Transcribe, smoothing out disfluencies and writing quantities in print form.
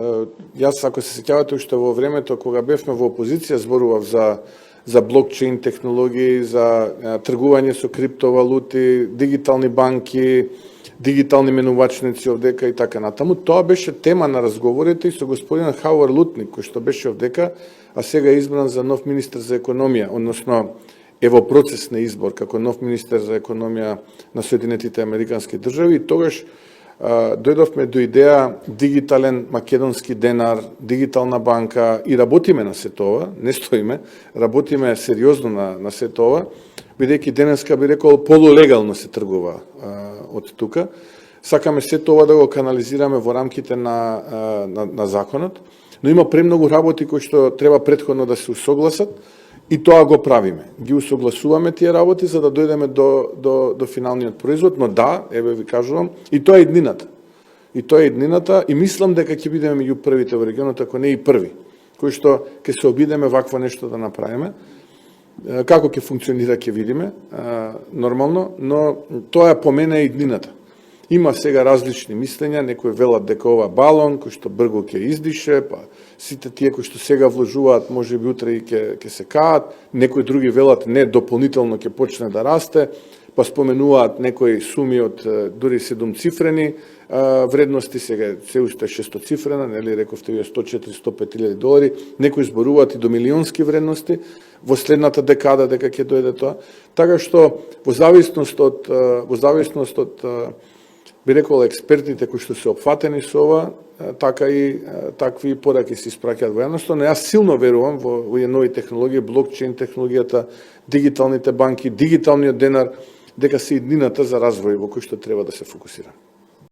Јас, ако се сеќавате, уште во времето кога бевме во опозиција, зборував за блокчейн технологии, за тргување со криптовалути, дигитални банки, дигитални менувачници овдека и така натаму. Тоа беше тема на разговорите и со господин Хауар Лутник, кој што беше овдека, а сега е избран за нов министер за економија, односно е во процес на избор како нов министер за економија на Соединетите Американски држави. И тогаш дојдовме до идеја дигитален македонски денар, дигитална банка и работиме на се тоа, не стоиме, работиме сериозно на се тоа, бидејќи денеска би рекол полулегално се тргува од тука. Сакаме се тоа да го канализираме во рамките на законот, но има премногу работи кои што треба претходно да се усогласат и тоа го правиме. Ги усогласуваме тие работи за да дојдеме до финалниот производ, но да, еве ви кажувам, и тоа е иднината. И тоа е иднината и мислам дека ќе бидеме меѓу првите во регионот, ако не и први, кои што ќе се обидеме вакво нешто да направиме. Како ќе функционира ќе видиме, нормално, но тоа е по мене иднината. Има сега различни мислења, некои велат дека ова балон кој што брзо ќе издише, па сите тие кои што сега вложуваат можеби утре и ќе се каат, некои други велат не, дополнително ќе почне да расте, па споменуваат некои суми од дури 7-цифрени вредности, сега се уште 600-цифрена, нели рековте вие 100-400-105 долари, некои зборуваат и до милионски вредности во следната декада дека ќе дојде тоа. Така што во зависност од би рекол експертите кои што се опфатени со ова, така и такви пораки се испраќаат во јавноста, но јас силно верувам во овие нови технологии, блокчейн технологијата, дигиталните банки, дигиталниот денар, дека се иднината за развој во кој што треба да се фокусира.